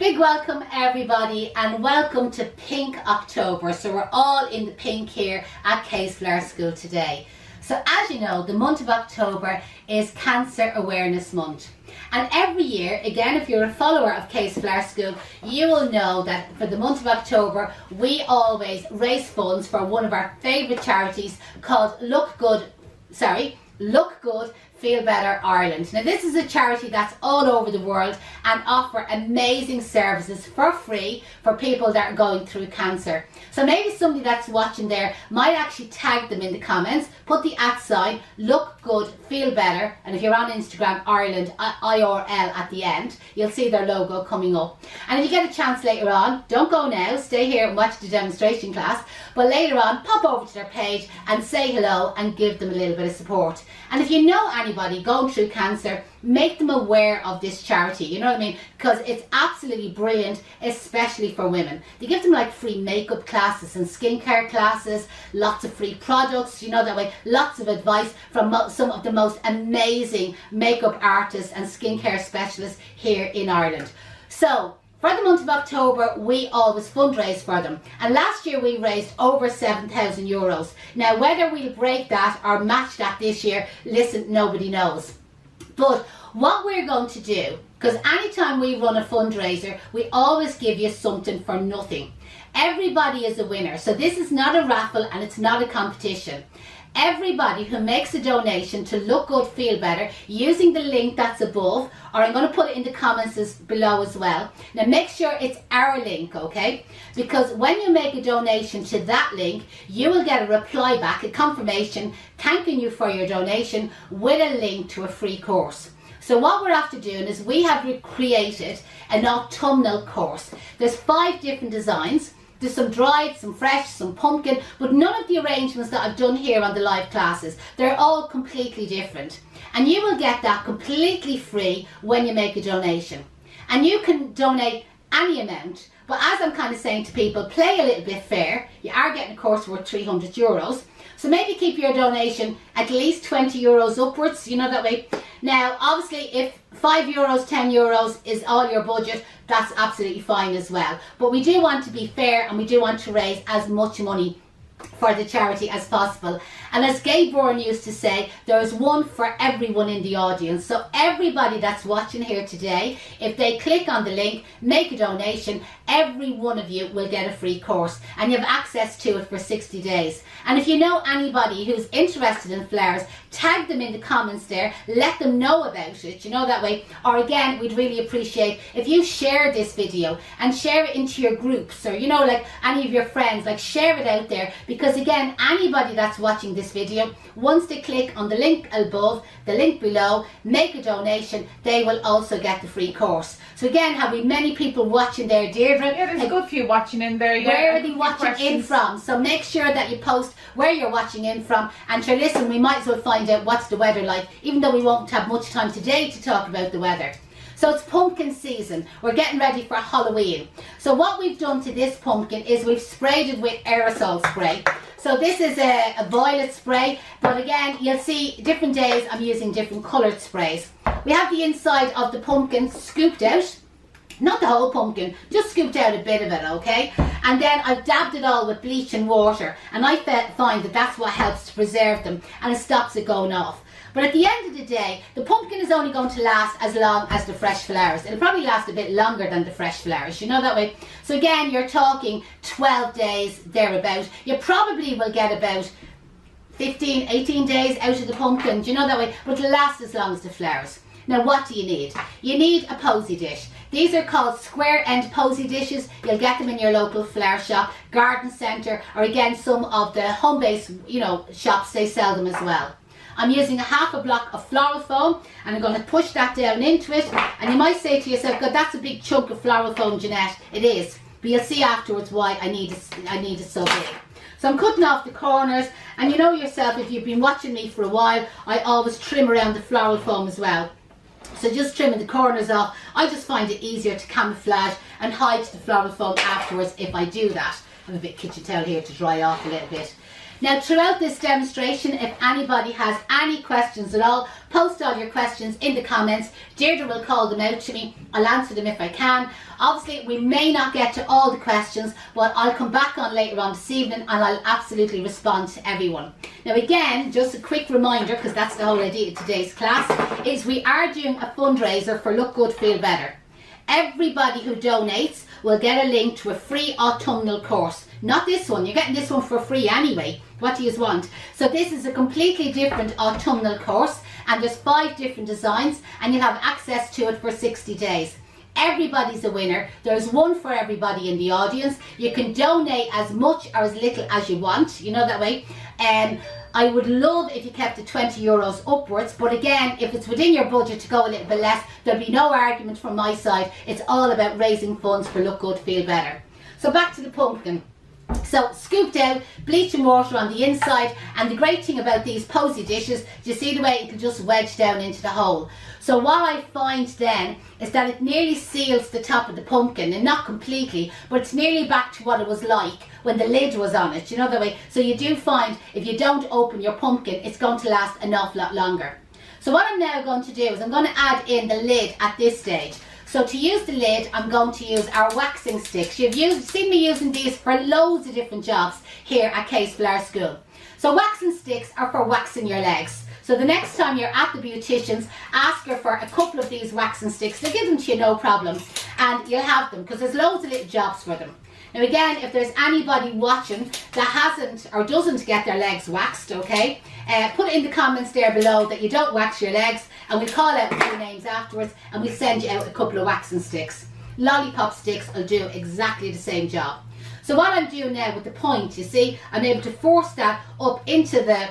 Big welcome everybody and welcome to Pink October. So we're all in the pink here at Kay's Flower School today. So as you know, the month of October is Cancer Awareness Month. And every year, again, if you're a follower of Kay's Flower School, you will know that for the month of October, we always raise funds for one of our favourite charities called Look Good, Feel Better Ireland. Now this is a charity that's all over the world and offer amazing services for free for people that are going through cancer. So maybe somebody that's watching there might actually tag them in the comments, put the @ Look Good Feel Better, and if you're on Instagram, Ireland, IRL at the end, you'll see their logo coming up. And if you get a chance later on, don't go now, stay here and watch the demonstration class, but later on pop over to their page and say hello and give them a little bit of support. And if you know anybody going through cancer, make them aware of this charity, you know what I mean, because it's absolutely brilliant, especially for women. They give them like free makeup classes and skincare classes, lots of free products, you know, that way, lots of advice from some of the most amazing makeup artists and skincare specialists here in Ireland. So for the month of October, we always fundraise for them. And last year we raised over €7,000. Now, whether we'll break that or match that this year, listen, nobody knows. But what we're going to do, because anytime we run a fundraiser, we always give you something for nothing. Everybody is a winner. So this is not a raffle and it's not a competition. Everybody who makes a donation to Look Good Feel Better using the link that's above, or I'm going to put it in the comments below as well. Now make sure it's our link, okay? Because when you make a donation to that link, you will get a reply back, a confirmation thanking you for your donation with a link to a free course. So what we're after doing is we have created an autumnal course. There's 5 different designs. There's some dried, some fresh, some pumpkin, but none of the arrangements that I've done here on the live classes. They're all completely different. And you will get that completely free when you make a donation. And you can donate any amount, but as I'm kind of saying to people, play a little bit fair. You are getting a course worth €300. So maybe keep your donation at least €20 upwards, you know, that way. Now, obviously, if €5, €10 is all your budget, that's absolutely fine as well. But we do want to be fair and we do want to raise as much money for the charity as possible. And as Gay Bourne used to say, there is one for everyone in the audience. So everybody that's watching here today, if they click on the link, make a donation, every one of you will get a free course and you have access to it for 60 days. And if you know anybody who's interested in flowers, tag them in the comments there, let them know about it, you know, that way. Or again, we'd really appreciate if you share this video and share it into your groups, or, you know, like any of your friends, like share it out there, because again, anybody that's watching this video, once they click on the link above, the link below, make a donation, they will also get the free course. So again, have we many people watching there, Deirdre? Yeah, there's a good few watching in there. Yeah. Where are they watching in from? So make sure that you post where you're watching in from. And sure, listen, we might as well find out what's the weather like, even though we won't have much time today to talk about the weather. So it's pumpkin season. We're getting ready for Halloween. So what we've done to this pumpkin is we've sprayed it with aerosol spray. So this is a violet spray, but again, you'll see different days I'm using different coloured sprays. We have the inside of the pumpkin scooped out. Not the whole pumpkin, just scooped out a bit of it, okay? And then I've dabbed it all with bleach and water, and I find that that's what helps to preserve them and it stops it going off. But at the end of the day, the pumpkin is only going to last as long as the fresh flowers. It'll probably last a bit longer than the fresh flowers, you know, that way. So again, you're talking 12 days thereabout. You probably will get about 15, 18 days out of the pumpkin, do you know, that way? But it'll last as long as the flowers. Now, what do you need? You need a posy dish. These are called square end posy dishes. You'll get them in your local flower shop, garden centre, or again, some of the home-based, you know, shops, they sell them as well. I'm using half a block of floral foam and I'm going to push that down into it. And you might say to yourself, God, that's a big chunk of floral foam, Jeanette. It is. But you'll see afterwards why I need it so big. So I'm cutting off the corners, and you know yourself, if you've been watching me for a while, I always trim around the floral foam as well. So just trimming the corners off, I just find it easier to camouflage and hide the floral foam afterwards if I do that. I have a bit of kitchen towel here to dry off a little bit. Now throughout this demonstration, if anybody has any questions at all, post all your questions in the comments. Deirdre will call them out to me. I'll answer them if I can. Obviously we may not get to all the questions, but I'll come back on later on this evening and I'll absolutely respond to everyone. Now again, just a quick reminder, because that's the whole idea of today's class, is we are doing a fundraiser for Look Good Feel Better. Everybody who donates will get a link to a free autumnal course. Not this one, you're getting this one for free anyway. What do you want? So this is a completely different autumnal course, and there's 5 different designs, and you'll have access to it for 60 days. Everybody's a winner. There's one for everybody in the audience. You can donate as much or as little as you want, you know, that way. I would love if you kept it €20 upwards, but again, if it's within your budget to go a little bit less, there'll be no argument from my side. It's all about raising funds for Look Good Feel Better. So back to the pumpkin. So scooped out, bleach and water on the inside, and the great thing about these posy dishes, you see the way it can just wedge down into the hole. So what I find then is that it nearly seals the top of the pumpkin, and not completely, but it's nearly back to what it was like when the lid was on it, you know the way. So you do find if you don't open your pumpkin, it's going to last an awful lot longer. So what I'm now going to do is I'm going to add in the lid at this stage. So to use the lid, I'm going to use our waxing sticks. You've seen me using these for loads of different jobs here at Case Flower School. So waxing sticks are for waxing your legs. So the next time you're at the beautician's, ask her for a couple of these waxing sticks. They'll give them to you no problem, and you'll have them because there's loads of little jobs for them. Now again, if there's anybody watching that hasn't or doesn't get their legs waxed, okay, put it in the comments there below that you don't wax your legs, and we'll call out a few names afterwards and we'll send you out a couple of waxing sticks. Lollipop sticks will do exactly the same job. So what I'm doing now with the point, you see, I'm able to force that up into the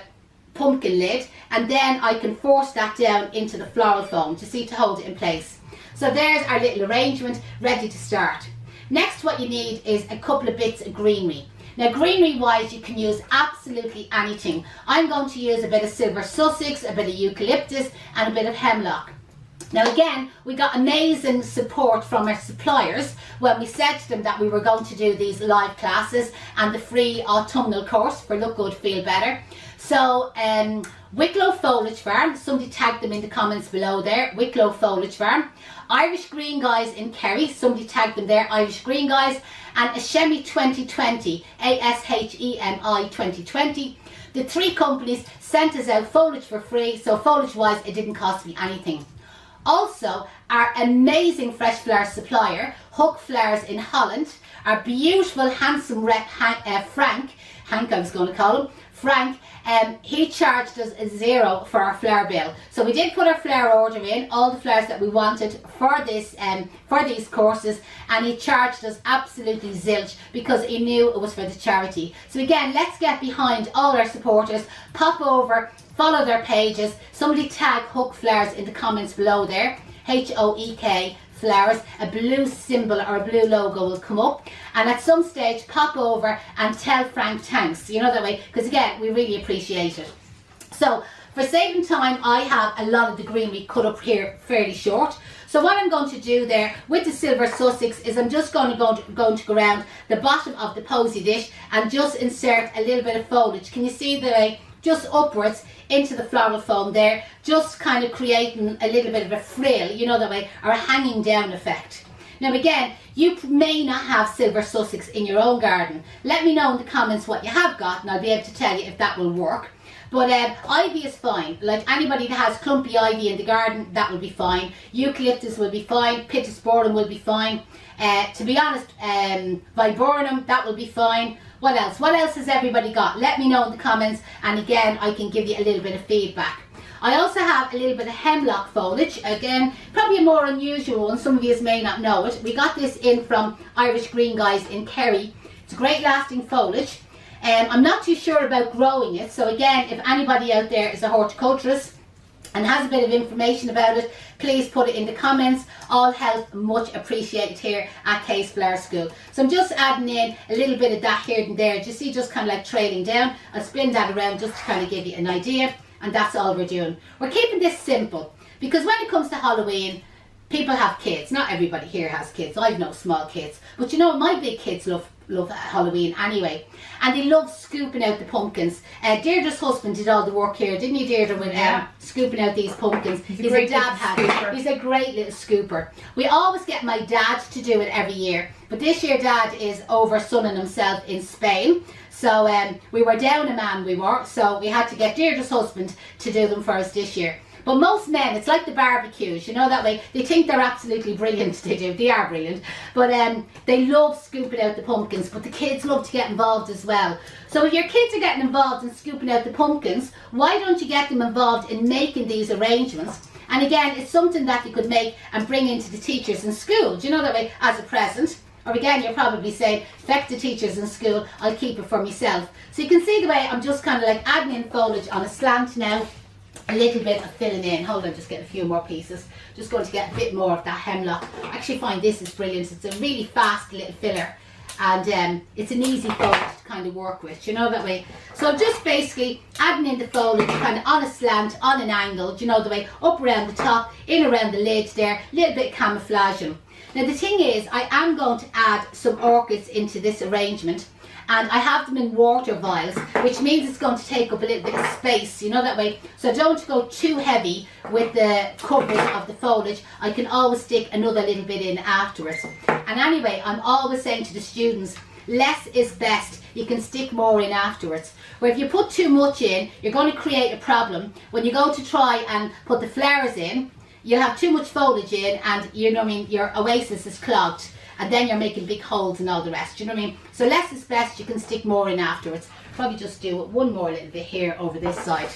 pumpkin lid, and then I can force that down into the floral foam, you see, to hold it in place. So there's our little arrangement ready to start. Next, what you need is a couple of bits of greenery. Now greenery wise, you can use absolutely anything. I'm going to use a bit of silver Sussex, a bit of eucalyptus and a bit of hemlock. Now again, we got amazing support from our suppliers when we said to them that we were going to do these live classes and the free autumnal course for Look Good Feel Better. So Wicklow Foliage Farm, somebody tagged them in the comments below there, Wicklow Foliage Farm. Irish Green Guys in Kerry, somebody tagged them there, Irish Green Guys. And Ashemi 2020, ASHEMI 2020. The 3 companies sent us out foliage for free, so foliage wise it didn't cost me anything. Also, our amazing fresh flower supplier, Hook Flowers in Holland, our beautiful handsome rep Frank, I was going to call him, Frank, he charged us a €0 for our flower bill. So we did put our flower order in, all the flowers that we wanted for this, for these courses, and he charged us absolutely zilch because he knew it was for the charity. So again, let's get behind all our supporters. Pop over, follow their pages. Somebody tag Hook Flowers in the comments below there, HOEK Flowers. A blue symbol or a blue logo will come up, and at some stage pop over and tell Frank thanks, you know, that way, because again we really appreciate it. So for saving time, I have a lot of the greenery cut up here fairly short. So what I'm going to do there with the silver Sussex is I'm just going to go around the bottom of the posy dish and just insert a little bit of foliage. Can you see the way, just upwards into the floral foam there, just kind of creating a little bit of a frill, you know, that way, or a hanging down effect. Now again, you may not have silver Sussex in your own garden. Let me know in the comments what you have got and I'll be able to tell you if that will work. But ivy is fine. Like anybody that has clumpy ivy in the garden, that will be fine. Eucalyptus will be fine. Pittosporum will be fine. To be honest, viburnum, that will be fine. What else? What else has everybody got? Let me know in the comments, and again I can give you a little bit of feedback. I also have a little bit of hemlock foliage. Again, probably a more unusual one. Some of you may not know it. We got this in from Irish Green Guys in Kerry. It's great lasting foliage. I'm not too sure about growing it, so again, if anybody out there is a horticulturist and has a bit of information about it, please put it in the comments. All help much appreciated here at Case Flower School. So I'm just adding in a little bit of that here and there. Do you see, just kind of like trailing down? I'll spin that around just to kind of give you an idea, and that's all we're doing. We're keeping this simple because when it comes to Halloween, people have kids. Not everybody here has kids. I've no small kids. But you know, my big kids love Halloween anyway. And they love scooping out the pumpkins. Deirdre's husband did all the work here, didn't you, Deirdre, with scooping out these pumpkins. He's a dad hand. He's a great little scooper. We always get my dad to do it every year. But this year Dad is over sunning himself in Spain. So we were down a man, so we had to get Deirdre's husband to do them for us this year. But most men, it's like the barbecues, you know, that way. They think they're absolutely brilliant, they do. They are brilliant. But they love scooping out the pumpkins, but the kids love to get involved as well. So if your kids are getting involved in scooping out the pumpkins, why don't you get them involved in making these arrangements? And again, it's something that you could make and bring into the teachers in school, do you know, that way, as a present. Or again, you're probably saying, feck the teachers in school, I'll keep it for myself. So you can see the way I'm just kind of like adding in foliage on a slant now. A little bit of filling in. Hold on, just get a few more pieces. Just going to get a bit more of that hemlock. I actually find this is brilliant. It's a really fast little filler. And it's an easy foliage to kind of work with, you know, that way. So just basically adding in the foliage kind of on a slant, on an angle, you know, the way, up around the top, in around the lid there, a little bit of camouflaging. Now the thing is, I am going to add some orchids into this arrangement. And I have them in water vials, which means it's going to take up a little bit of space, you know, that way. So don't go too heavy with the coverage of the foliage. I can always stick another little bit in afterwards. And anyway, I'm always saying to the students, less is best. You can stick more in afterwards. Where if you put too much in, you're going to create a problem. When you go to try and put the flowers in, you'll have too much foliage in, and you know what I mean, your oasis is clogged. And then you're making big holes and all the rest, you know what I mean? So less is best, you can stick more in afterwards. Probably just do one more little bit here over this side.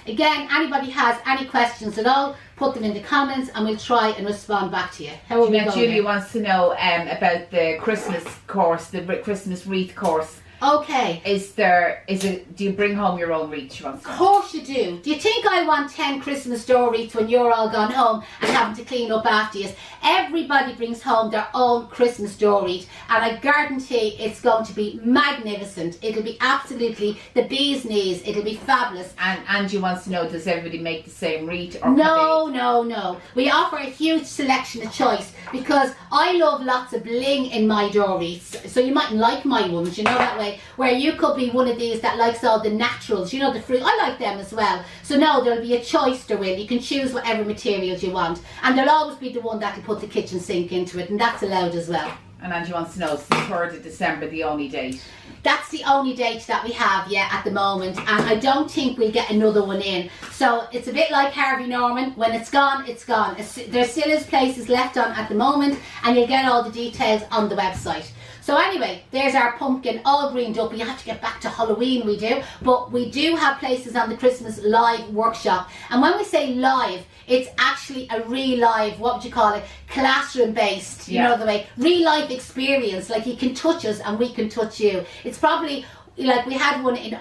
Again, anybody has any questions at all, put them in the comments and we'll try and respond back to you. How are we going? Julie wants to know about the Christmas course, the Christmas wreath course. Okay. Do you bring home your own wreath? Of course you do. Do you think I want 10 Christmas door wreaths when you're all gone home and having to clean up after you? Everybody brings home their own Christmas door wreath, and I guarantee it's going to be magnificent. It'll be absolutely the bee's knees. It'll be fabulous. And Angie wants to know, does everybody make the same wreath? Or No. We offer a huge selection of choice because I love lots of bling in my door wreaths. So you mightn't like my ones, you know, that way. Where you could be one of these that likes all the naturals, you know, the fruit. I like them as well. So no, there'll be a choice to win. You can choose whatever materials you want, and there'll always be the one that'll put the kitchen sink into it, and that's allowed as well. And Angie wants to know, is the 3rd of December the only date? That's the only date that we have, at the moment, and I don't think we'll get another one in. So it's a bit like Harvey Norman. When it's gone, it's gone. There still is places left on at the moment, and you'll get all the details on the website. So anyway, there's our pumpkin all greened up. We have to get back to Halloween, we do. But we do have places on the Christmas live workshop. And when we say live, it's actually a real live, what would you call it, classroom based, you know the way, real life experience. Like you can touch us and we can touch you. It's probably like we will have one in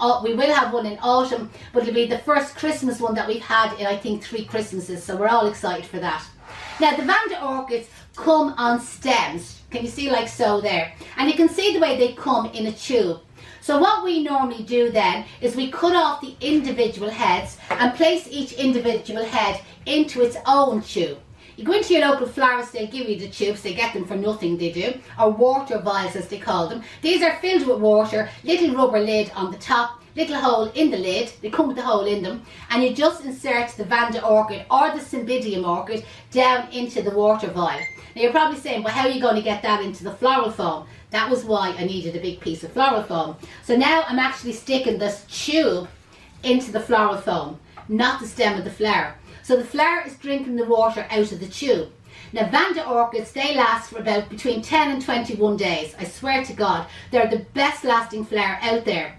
autumn, but it'll be the first Christmas one that we've had in I think 3 Christmases. So we're all excited for that. Now the Vanda orchids come on stems. Can you see like so there? And you can see the way they come in a tube. So what we normally do then is we cut off the individual heads and place each individual head into its own tube. You go into your local florist, they'll give you the tubes, they get them for nothing, they do, or water vials as they call them. These are filled with water, little rubber lid on the top, little hole in the lid, they come with the hole in them, and you just insert the Vanda orchid or the Cymbidium orchid down into the water vial. Now you're probably saying, well, how are you going to get that into the floral foam? That was why I needed a big piece of floral foam. So now I'm actually sticking this tube into the floral foam, not the stem of the flower. So the flower is drinking the water out of the tube. Now Vanda orchids, they last for about between 10 and 21 days. I swear to God, they're the best lasting flower out there.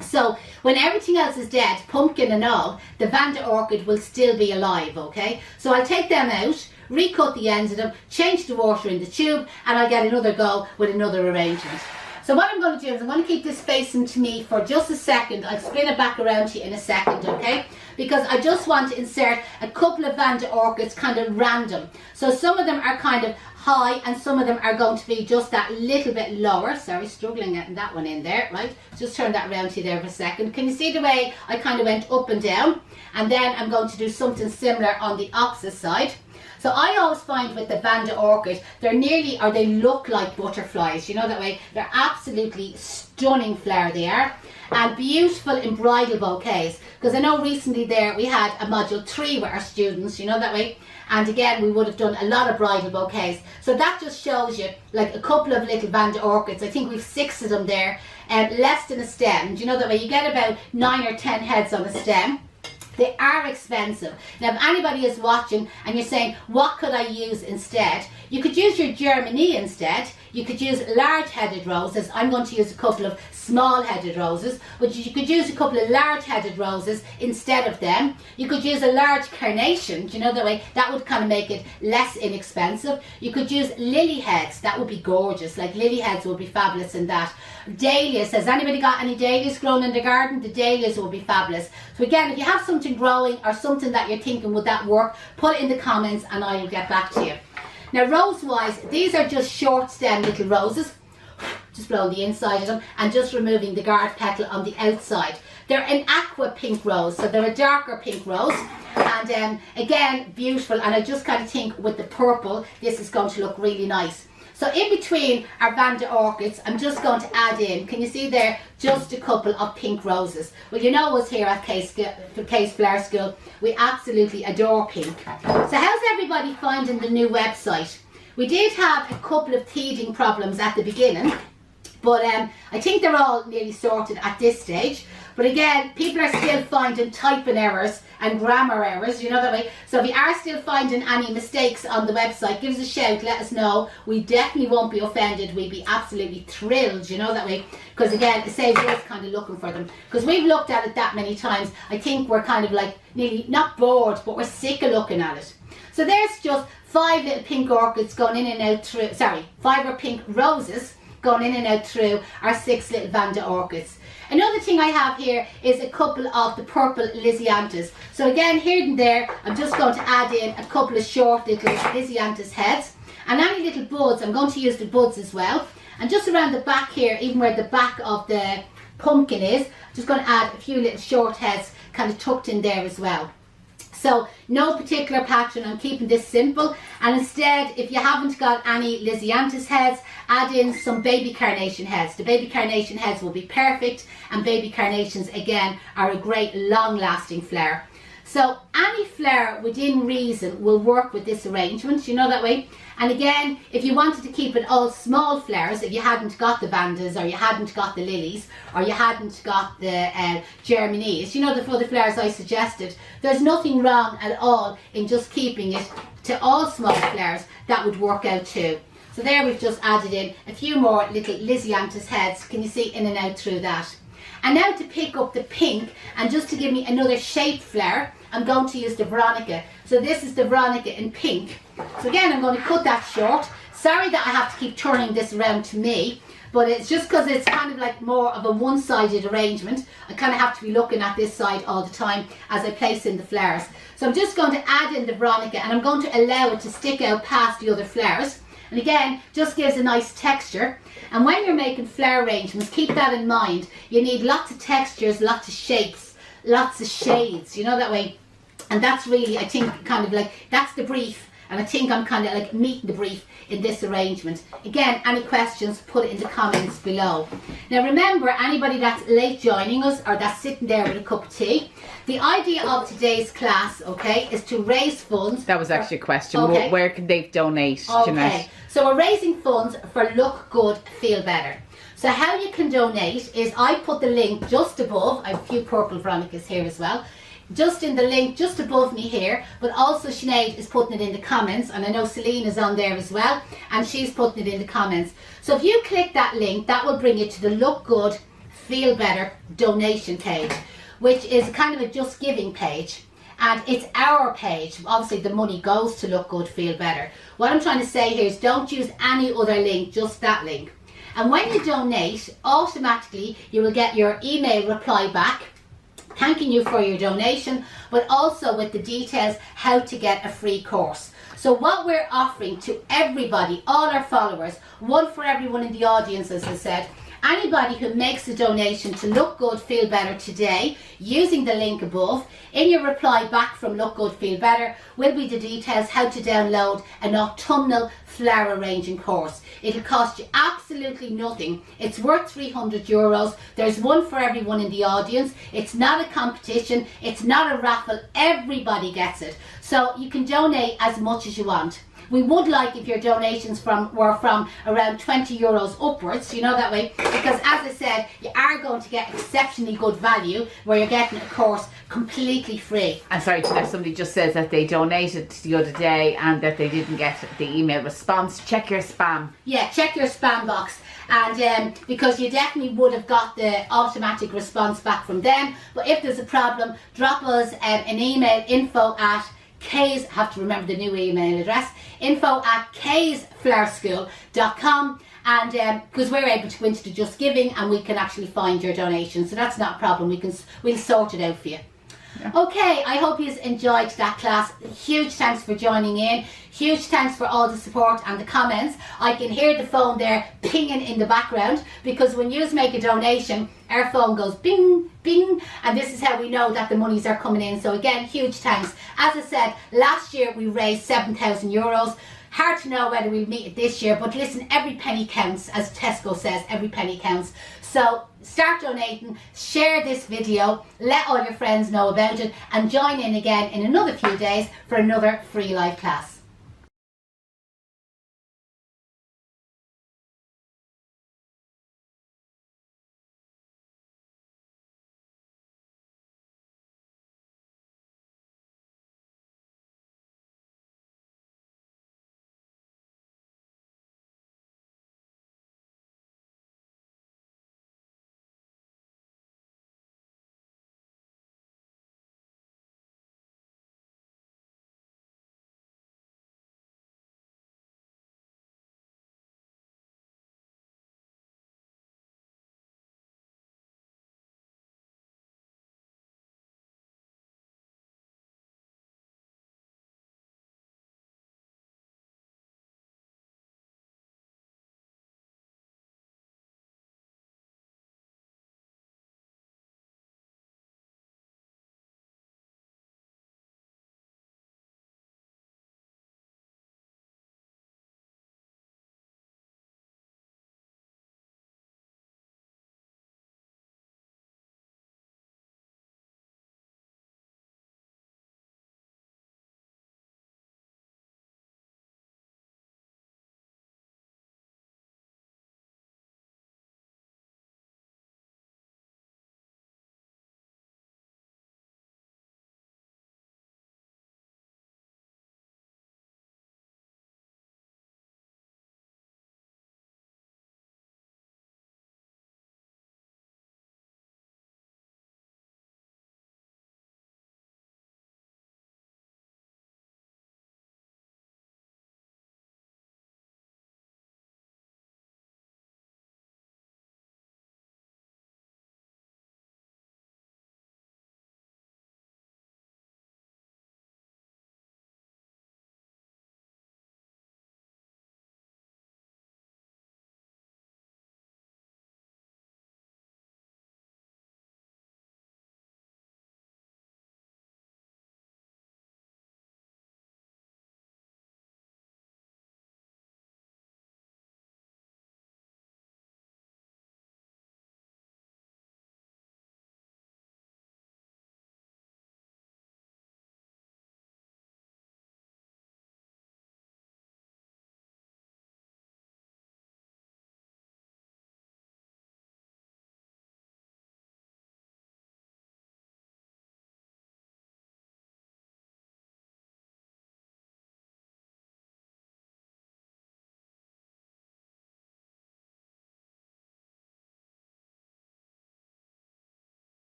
So when everything else is dead, pumpkin and all, the Vanda orchid will still be alive, okay? So I'll take them out, recut the ends of them, change the water in the tube, and I'll get another go with another arrangement. So what I'm going to do is I'm going to keep this facing to me for just a second. I'll spin it back around to you in a second, okay? Because I just want to insert a couple of Vanda orchids kind of random. So some of them are kind of high and some of them are going to be just that little bit lower. Sorry, struggling getting that one in there, right? Just turn that around to you there for a second. Can you see the way I kind of went up and down? And then I'm going to do something similar on the opposite side. So I always find with the Vanda Orchid, they're nearly, or they look like butterflies, you know that way. They're absolutely stunning flower they are, and beautiful in bridal bouquets. Because I know recently there we had a module 3 with our students, you know that way. And again, we would have done a lot of bridal bouquets. So that just shows you like a couple of little Vanda Orchids. I think we've 6 of them there, and less than a stem. Do you know that way? You get about 9 or 10 heads on a stem. They are expensive. Now, if anybody is watching and you're saying, what could I use instead? You could use your Germany instead. You could use large-headed roses. I'm going to use a couple of small-headed roses, but you could use a couple of large-headed roses instead of them. You could use a large carnation, do you know that way? That would kind of make it less inexpensive. You could use lily heads. That would be gorgeous. Like lily heads would be fabulous in that. Dahlias. Has anybody got any dahlias grown in the garden? The dahlias will be fabulous. So again, if you have something growing or something that you're thinking, would that work? Put it in the comments and I will get back to you. Now, rose-wise, these are just short stem little roses. Just blowing the inside of them and just removing the guard petal on the outside. They're an aqua pink rose, so they're a darker pink rose. And again, beautiful. And I just kind of think with the purple, this is going to look really nice. So in between our Vanda Orchids, I'm just going to add in, can you see there, just a couple of pink roses. Well, you know us here at Case Flower School, we absolutely adore pink. So how's everybody finding the new website? We did have a couple of teething problems at the beginning, but I think they're all nearly sorted at this stage. But again, people are still finding typing errors and grammar errors, you know that way. So if you are still finding any mistakes on the website, give us a shout, let us know. We definitely won't be offended. We'd be absolutely thrilled, you know that way. Because again, it saves us kind of looking for them. Because we've looked at it that many times, I think we're kind of like nearly, not bored, but we're sick of looking at it. So there's just 5 little pink orchids going in and out through, 5 pink roses going in and out through our 6 little Vanda Orchids. Another thing I have here is a couple of the purple Lysianthus. So again, here and there, I'm just going to add in a couple of short little Lysianthus heads. And any little buds, I'm going to use the buds as well. And just around the back here, even where the back of the pumpkin is, I'm just going to add a few little short heads kind of tucked in there as well. So no particular pattern, I'm keeping this simple. And instead, if you haven't got any Lysianthus heads, add in some baby carnation heads. The baby carnation heads will be perfect, and baby carnations again are a great long-lasting flower. So any flower within reason will work with this arrangement, you know that way. And again, if you wanted to keep it all small flowers, if you hadn't got the Vandas, or you hadn't got the lilies, or you hadn't got the Germanes, you know, the other flowers I suggested, there's nothing wrong at all in just keeping it to all small flowers. That would work out too. So there we've just added in a few more little Lysianthus heads. Can you see in and out through that? And now to pick up the pink, and just to give me another shaped flower, I'm going to use the Veronica. So this is the Veronica in pink. So again, I'm going to cut that short. Sorry that I have to keep turning this around to me, but it's just because it's kind of like more of a one-sided arrangement. I kind of have to be looking at this side all the time as I place in the flowers. So I'm just going to add in the Veronica, and I'm going to allow it to stick out past the other flowers. And again, just gives a nice texture. And when you're making flower arrangements, keep that in mind. You need lots of textures, lots of shapes, lots of shades, you know that way. And that's really, I think, kind of like, that's the brief. And I think I'm kind of like meeting the brief in this arrangement. Again, any questions, put it in the comments below. Now remember, anybody that's late joining us or that's sitting there with a cup of tea, the idea of today's class, okay, is to raise funds. That was actually a question. Okay. Where can they donate, Okay, Jeanette? so we're raising funds for Look Good, Feel Better. So how you can donate is, I put the link just above. I have a few purple Veronicas here as well. Just in the link just above me here, but also Sinead is putting it in the comments, and I know Celine is on there as well, and she's putting it in the comments. So if you click that link, that will bring you to the Look Good, Feel Better donation page, which is kind of a Just Giving page. And it's our page. Obviously the money goes to Look Good, Feel Better. What I'm trying to say here is, don't use any other link, just that link. And when you donate, automatically you will get your email reply back thanking you for your donation, but also with the details how to get a free course. So what we're offering to everybody, all our followers, one for everyone in the audience, as I said, Anybody who makes a donation to Look Good Feel Better today using the link above, in your reply back from Look Good Feel Better will be the details how to download an autumnal flower arranging course. It'll cost you absolutely nothing. It's worth €300. There's one for everyone in the audience. It's not a competition. It's not a raffle. Everybody gets it. So you can donate as much as you want. We would like if your donations were from around €20 upwards, you know, that way, because as I said, you are going to get exceptionally good value where you're getting a course completely free. I'm sorry, Jeanette, somebody just says that they donated the other day and that they didn't get the email response. Check your spam. Yeah, check your spam box. And because you definitely would have got the automatic response back from them. But if there's a problem, drop us an email, info@K's, have to remember the new email address, info@kaysflowerschool.com, and because we're able to go into the Just Giving and we can actually find your donation, so that's not a problem. We'll sort it out for you. Yeah. Okay, I hope you enjoyed that class. Huge thanks for joining in. Huge thanks for all the support and the comments. I can hear the phone there pinging in the background, because when you make a donation, our phone goes bing, bing, and this is how we know that the monies are coming in. So again, huge thanks. As I said, last year we raised €7,000. Hard to know whether we'll meet it this year, but listen, every penny counts, as Tesco says, every penny counts. So start donating, share this video, let all your friends know about it, and join in again in another few days for another free live class.